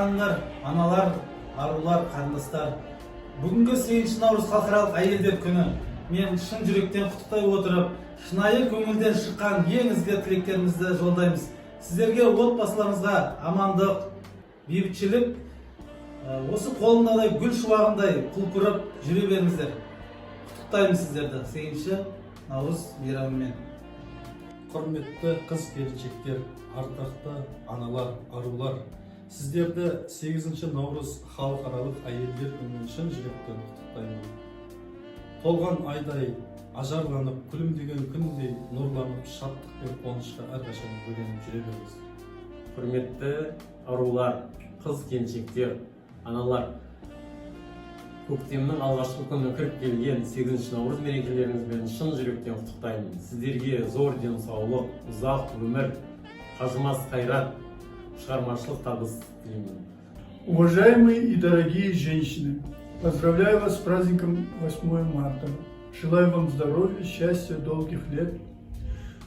ханымдар, аналар, арулар, қарындастар. Бүгінгі 8 наурыз халықаралық әйелдер күні. Мен шын жүректен құттықтай отырып, шынайы көңілден шыққан ең ізгі тілектерімізді жолдаймыз. Сіздерге, отбасыларыңызға амандық, бейбітшілік, осы қолындадай гүл шуағындай құлпырып жүре беріңіздер. Құттықтаймыз сіздерді 8 наурыз мейрамымен. Құрметті қыз-келіншектер, ардақты аналар, арулар, сіздерді 8 наурыз халықаралық әйелдер күнімен шын жүректен құттықтаймын. Толған айдай ажарланып, күлімдеген күндей нұрланып, шаттық пен қуанышқа әрқашан бөленіп жүре беріңіз. Құрметті арулар, қыз-келіншектер, аналар, көктемнің алғашқы күні кіріп келген 8 наурыз мерекелеріңізбен шын жүректен құттықтаймын. Сіздерге зор денсаулық, ұзақ өмір, қажымас қайрат, шығармашылық табыс тілеймін. Уважаемые и дорогие женщины, поздравляю вас с праздником 8 марта. Желаю вам здоровья, счастья, долгих лет.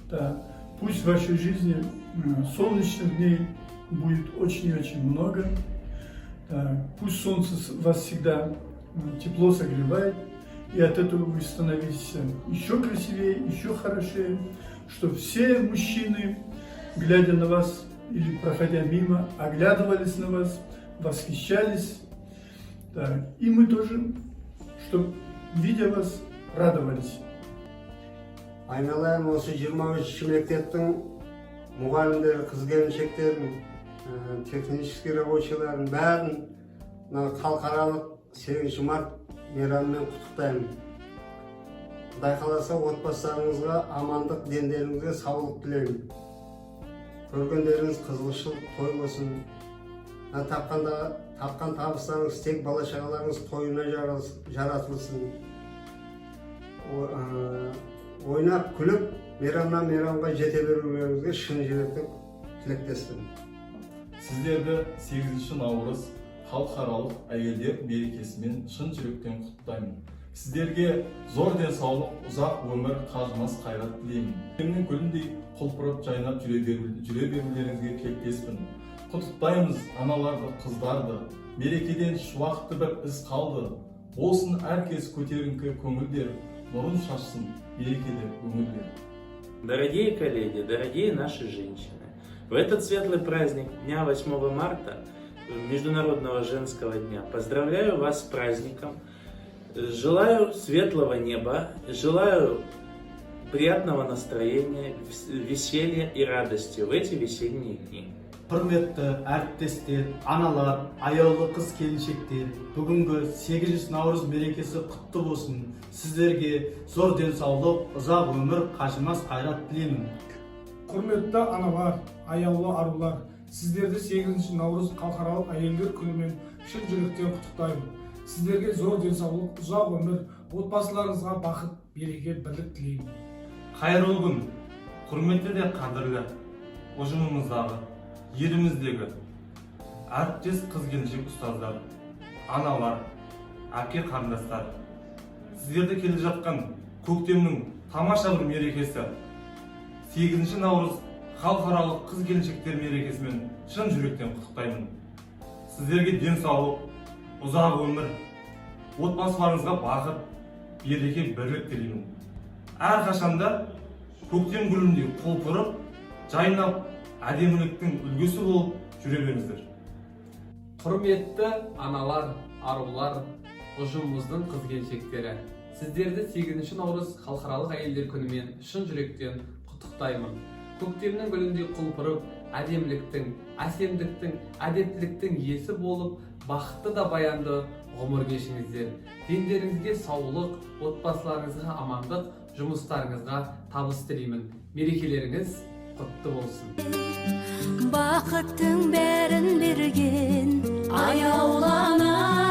Да, пусть в вашей жизни солнечных дней будет очень-очень много. Да, пусть солнце вас всегда тепло согревает, и от этого вы становитесь еще красивее, еще хорошее, что все мужчины, глядя на вас или проходя мимо, оглядывались на вас, восхищались. Да, и мы тоже, чтобы, видя вас, радовались. Айналайын осы 23 мектептің мұғалімдері, қыз-келіншектерін, технический рабочийларын бәрін халықаралық 8 март мейрамымен құттықтаймын. Құдай қаласа отбасыларыңызға амандық, дендеріңізге саулық тілеймін. Көргендеріңіз қызғышылық той болсын. Тапқан табыстарыңыз тек бала-шағаларыңыз тойына жаратылсын. Ойнап, күліп, мейрамнан мейрамға жете берулеріңізге шын жүректен тілектеспін. Сіздерді 8 наурыз халықаралық әйелдер мерекесімен шын жүректен құттықтаймын. Сіздерге зор денсаулық, ұзақ өмір, қажымас қайрат тілеймін. Көктемнің гүліндей құлпырып жайнап жүре берулеріңізге тілектеспін. Құттықтаймыз аналарды, қыздарды. Мерекеден шуақты бір із қалды. Болсын әркез көтеріңкі көңілдер, нұрын шашсын мерекеде көңілдер. Дорогие коллеги, дорогие наши женщины, в этот светлый праздник дня 8 марта, Международного женского дня, поздравляю вас с праздником, желаю светлого неба, желаю приятного настроения, веселья и радости в эти весенние дни. Құрметті әріптестер, аналар, аяулы қыз-келіншектер, бүгінгі 8 наурыз мерекесі құтты болсын. Сіздерге зор денсаулық, ұзақ өмір, қажымас қайрат тілеймін. Құрметті аналар, аяулы арулар, сіздерді 8 наурыз халықаралық әйелдер күнімен шын жүректен құттықтаймын. Сіздерге зор денсаулық, ұзақ өмір, отбасыларыңызға бақыт, береке, бірлік тілеймін. Қайырлы күн, құрметті де қадірлі ұжымымыздағы, еліміздегі әріптес қыз-келіншек ұстаздар, аналар, әке қарындастар, сіздерді келе жатқан көктемнің тамаша бір мерекесі 8 наурыз халықаралық қыз-келіншектер мерекесімен шын жүректен құттықтаймын. Сіздерге денсаулық, ұзақ өмір, отбасыларыңызға бақыт, береке, бірлік тілеймін. Әрқашанда көктем гүліндей құлпырып, жайнап, әдеміліктің үлгісі болып жүре беріңіздер. Құрметті аналар, арулар, ұжымымыздың қыз-келіншектері, сіздерді 8 наурыз халықаралық әйелдер күнімен шын жүректен құттықтаймын. Көктемнің гүліндей құлпырып, әдеміліктің, әсемдіктің, әдептіліктің иесі болып, бақытты да баянды ғұмыр кешіңіздер. Дендеріңізге саулық, отбасыларыңызға амандық, жұмыстарыңызға табыс тілеймін. Мерекелеріңіз құтты болсын. Бақыттың бәрін берген аяулы ана.